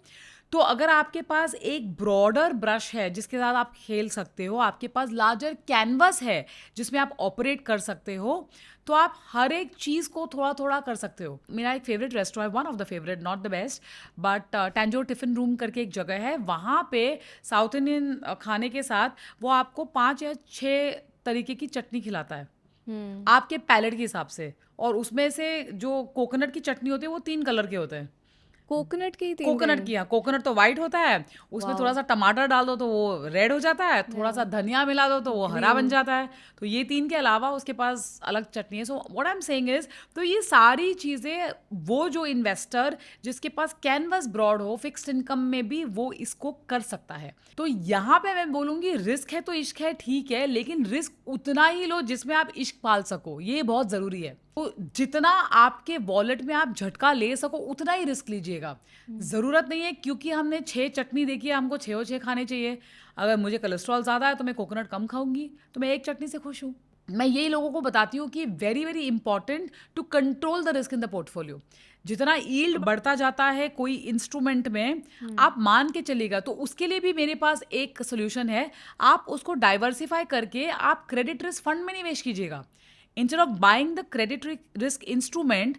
Speaker 2: तो अगर आपके पास एक ब्रॉडर ब्रश है जिसके साथ आप खेल सकते हो, आपके पास लार्जर कैनवस है जिसमें आप ऑपरेट कर सकते हो, तो आप हर एक चीज़ को थोड़ा थोड़ा कर सकते हो। मेरा एक favourite restaurant, one of the favourite, not the best, but Tanjore tiffin room करके एक जगह है, वहाँ पे साउथ इंडियन खाने के साथ वो आपको 5 या 6 तरीके की चटनी खिलाता है आपके पैलेट के हिसाब से, और उसमें से जो कोकोनट की चटनी होती है वो 3 कलर के होते हैं।
Speaker 1: कोकोनट की?
Speaker 2: कोकोनट की, हाँ, कोकोनट तो वाइट होता है, उसमें थोड़ा सा टमाटर डाल दो तो वो रेड हो जाता है, थोड़ा सा धनिया मिला दो तो वो हरा बन जाता है। तो ये 3 के अलावा उसके पास अलग चटनी है। So what I am saying is, तो ये सारी चीज़ें वो जो इन्वेस्टर जिसके पास कैनवस ब्रॉड हो फिक्स्ड इनकम में भी वो इसको कर सकता है। तो यहाँ पे मैं बोलूँगी रिस्क है तो इश्क है, ठीक है, लेकिन रिस्क उतना ही लो जिसमें आप इश्क पाल सको, ये बहुत ज़रूरी है। तो जितना आपके वॉलेट में आप झटका ले सको उतना ही रिस्क लीजिएगा। ज़रूरत नहीं है क्योंकि हमने 6 चटनी देखी है हमको 6 खाने चाहिए। अगर मुझे कोलेस्ट्रॉल ज़्यादा है तो मैं कोकोनट कम खाऊंगी, तो मैं 1 चटनी से खुश हूँ। मैं यही लोगों को बताती हूँ कि very very important to control the risk in the portfolio. जितना यील्ड बढ़ता जाता है कोई इंस्ट्रूमेंट में, आप मान के चलेगा, तो उसके लिए भी मेरे पास एक सोल्यूशन है। आप उसको डाइवर्सिफाई करके आप क्रेडिट रिस्क फंड में निवेश कीजिएगा। Instead of buying the credit risk instrument,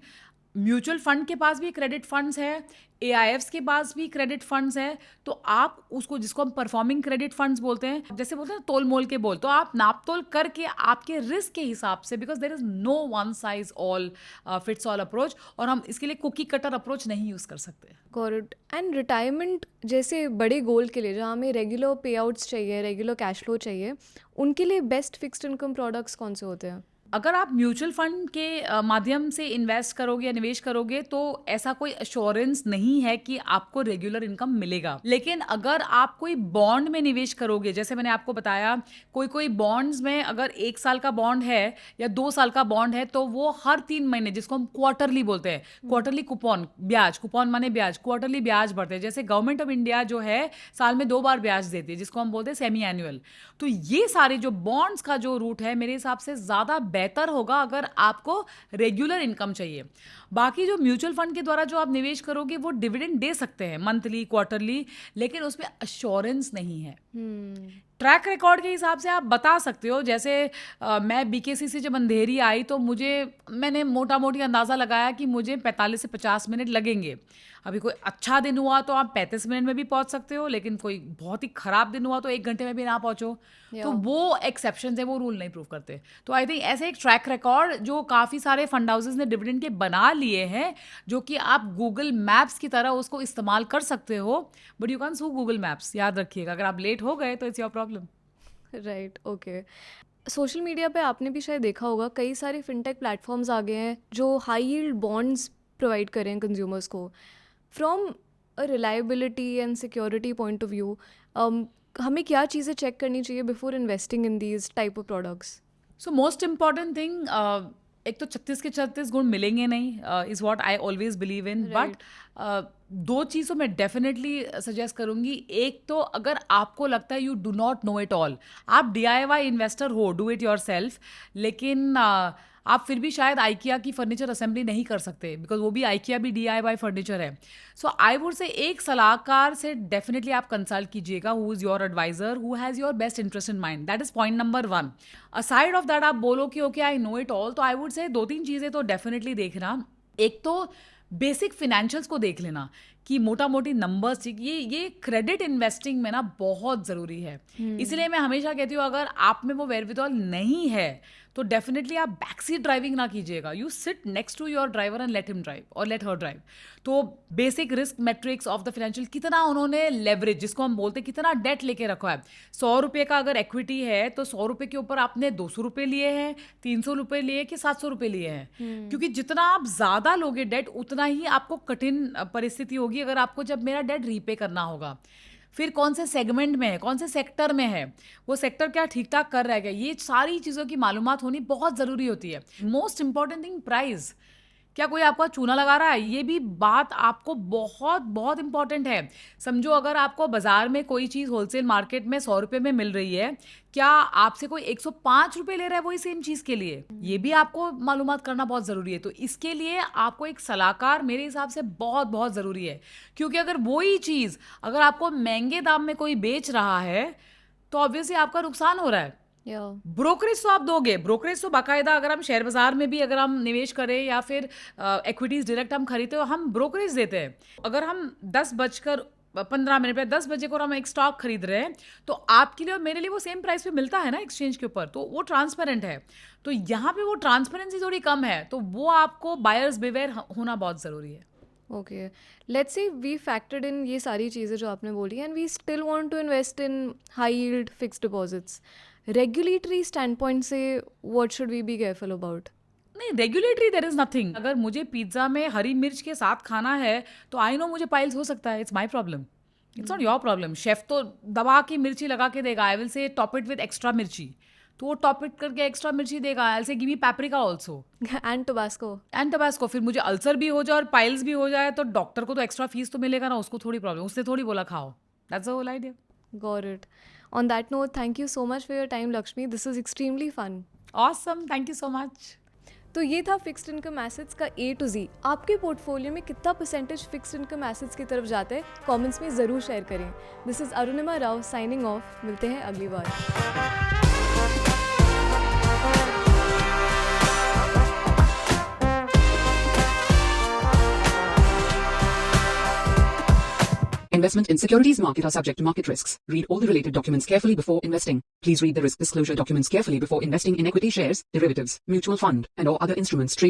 Speaker 2: mutual fund के पास भी क्रेडिट फंड्स है, AIFs के पास भी क्रेडिट फंड्स है, तो आप उसको, जिसको हम परफॉर्मिंग क्रेडिट फंड्स बोलते हैं, जैसे बोलते हैं तोल मोल के बोल, तो आप नाप तोल करके आपके रिस्क के हिसाब से, because there is no one size all fits all approach, और हम इसके लिए कुकी कटर अप्रोच नहीं यूज़ कर सकते।
Speaker 1: करेक्ट। एंड रिटायरमेंट जैसे बड़े गोल के लिए जहाँ हमें रेगुलर पे आउट्स चाहिए, रेगुलर कैश फ्लो चाहिए, उनके लिए बेस्ट फिक्स्ड इनकम प्रोडक्ट्स कौन से होते हैं?
Speaker 2: अगर आप म्यूचुअल फंड के माध्यम से इन्वेस्ट करोगे या निवेश करोगे तो ऐसा कोई अश्योरेंस नहीं है कि आपको रेगुलर इनकम मिलेगा। लेकिन अगर आप कोई बॉन्ड में निवेश करोगे, जैसे मैंने आपको बताया, कोई बॉन्ड्स में अगर 1 साल का बॉन्ड है या 2 साल का बॉन्ड है तो वो हर 3 महीने, जिसको हम क्वार्टरली बोलते हैं, क्वार्टरली कूपन, ब्याज, कूपन माने ब्याज, क्वार्टरली ब्याज बढ़ते हैं। जैसे गवर्नमेंट ऑफ इंडिया जो है साल में 2 बार ब्याज देती है, जिसको हम बोलते हैं सेमी एनुअल। तो ये सारे जो बॉन्ड्स का जो रूट है मेरे हिसाब से ज़्यादा बेहतर होगा अगर आपको रेगुलर इनकम चाहिए। बाकी जो म्यूचुअल फंड के द्वारा जो आप निवेश करोगे वो डिविडेंड दे सकते हैं मंथली, क्वार्टरली, लेकिन उसमें अश्योरेंस नहीं है। ट्रैक रिकॉर्ड के हिसाब से आप बता सकते हो। जैसे मैं बीकेसी से जब अंधेरी आई तो मैंने मोटा मोटी अंदाज़ा लगाया कि मुझे 45 से 50 मिनट लगेंगे। अभी कोई अच्छा दिन हुआ तो आप 35 मिनट में भी पहुंच सकते हो, लेकिन कोई बहुत ही खराब दिन हुआ तो 1 घंटे में भी ना पहुंचो। तो वो एक्सेप्शन है, वो रूल नहीं प्रूव करते। तो आई थिंक ऐसे एक ट्रैक रिकॉर्ड जो काफ़ी सारे फंड हाउसेस ने डिविडेंड के बना लिए हैं, जो कि आप गूगल मैप्स की तरह उसको इस्तेमाल कर सकते हो, but you can sue Google Maps. याद रखिएगा, अगर आप लेट हो गए तो it's your problem.
Speaker 1: Right, okay. Social media पे आपने भी शायद देखा होगा, कई सारे फिनटेक प्लेटफॉर्म्स आ गए हैं जो हाई यील्ड बॉन्ड्स प्रोवाइड करें कंज्यूमर्स को। From a reliability and security point of view, हमें क्या चीज़ें चेक करनी चाहिए before investing in these type of products?
Speaker 2: So most important thing, एक तो 36 के 36 गुण मिलेंगे नहीं, is what I always believe in. But 2 चीज़ों में डेफिनेटली सजेस्ट करूंगी। एक तो अगर आपको लगता है you do not know it all, आप DIY इन्वेस्टर हो, डू इट योर सेल्फ, लेकिन आप फिर भी शायद आइकिया की फर्नीचर असेंबली नहीं कर सकते, बिकॉज वो भी आइकिया भी DIY फर्नीचर है। सो आई वुड से एक सलाहकार से डेफिनेटली आप कंसल्ट कीजिएगा, who is your advisor, who has your best interest in mind. That is point number 1। Aside of that आप बोलो कि okay I know it all, तो आई वुड से 2-3 चीज़ें तो डेफिनेटली देखना। एक तो बेसिक फिनेंशियल्स को देख लेना कि मोटा मोटी नंबर्स, ये क्रेडिट इन्वेस्टिंग में ना बहुत ज़रूरी है। इसलिए मैं हमेशा कहती हूँ अगर आप में वो वेयरविथॉल नहीं है तो डेफिनेटली आप बैक सीट ड्राइविंग ना कीजिएगा। You sit next to your driver and let him drive और लेट हर ड्राइव। तो basic risk matrix of the financial, कितना उन्होंने लेवरेज, जिसको हम बोलते हैं कितना डेट लेके रखा है। 100 रुपये का अगर इक्विटी है तो 100 रुपये के ऊपर आपने 200 रुपये लिए हैं, 300 रुपये लिए कि 700 रुपये लिए हैं। क्योंकि जितना आप ज़्यादा लोगे डेट, उतना ही आपको कठिन परिस्थिति होगी अगर आपको जब मेरा डेट रीपे करना होगा। फिर कौन से सेगमेंट में है, कौन से सेक्टर में है, वो सेक्टर क्या ठीक ठाक कर रहा है क्या, ये सारी चीज़ों की मालूमात होनी बहुत ज़रूरी होती है। Most important thing, price. क्या कोई आपका चूना लगा रहा है, ये भी बात आपको बहुत बहुत इंपॉर्टेंट है। समझो अगर आपको बाजार में कोई चीज़ होलसेल मार्केट में 100 रुपये में मिल रही है, क्या आपसे कोई 105 रुपये ले रहा है वही सेम चीज़ के लिए, ये भी आपको मालूमात करना बहुत ज़रूरी है। तो इसके लिए आपको एक सलाहकार मेरे हिसाब से बहुत बहुत ज़रूरी है, क्योंकि अगर वही चीज़ अगर आपको महंगे दाम में कोई बेच रहा है तो ऑब्वियसली आपका नुकसान हो रहा है। ब्रोकरेज तो आप दोगे, ब्रोकरेज तो बाकायदा अगर हम शेयर बाजार में भी अगर हम निवेश करें या फिर इक्विटीज डायरेक्ट हम खरीदते हो, हम ब्रोकरेज देते हैं। अगर हम 10:15 पे 10 बजे को हम एक स्टॉक खरीद रहे हैं तो आपके लिए और मेरे लिए वो सेम प्राइस पे मिलता है ना एक्सचेंज के ऊपर, तो वो ट्रांसपेरेंट है। तो यहाँ पे वो ट्रांसपेरेंसी थोड़ी कम है, तो वो आपको बायर्स बिवेयर होना बहुत ज़रूरी है।
Speaker 1: Okay, let's say we factored in ये सारी चीज़ें जो आपने बोली and we still want to invest in high yield fixed deposits. Regulatory stand point से what should we be careful about?
Speaker 2: नहीं, रेगुलेटरी देयर इज नथिंग। अगर मुझे पिज्ज़ा में हरी मिर्च के साथ खाना है तो आई नो मुझे पाइल्स हो सकता है, it's my problem, it's not your problem. Chef तो दबा के मिर्ची लगा के देगा, I will say top it with extra mirchi, तो वो टॉप इट करके एक्स्ट्रा मिर्ची देगा। I will say give me paprika also
Speaker 1: and Tabasco. फिर
Speaker 2: मुझे अल्सर भी हो जाए और पाइल्स भी हो जाए तो डॉक्टर को तो एक्स्ट्रा फीस तो मिलेगा ना, उसको थोड़ी प्रॉब्लम, उसने थोड़ी बोला खाओ। That's the whole idea.
Speaker 1: Got it. On that note, thank you so much for your time, Lakshmi. This was extremely fun.
Speaker 2: Awesome, thank you so much.
Speaker 1: तो ये था फिक्स्ड इनकम एसेट्स का A to Z। आपके पोर्टफोलियो में कितना परसेंटेज फिक्स्ड इनकम एसेट्स की तरफ जाता है, कमेंट्स में ज़रूर शेयर करें। This is Arunima Rao signing off. मिलते हैं अगली बार।
Speaker 3: Investment in securities market are subject to market risks. Read all the related documents carefully before investing. Please read the risk disclosure documents carefully before investing in equity shares, derivatives, mutual fund, and or other instruments traded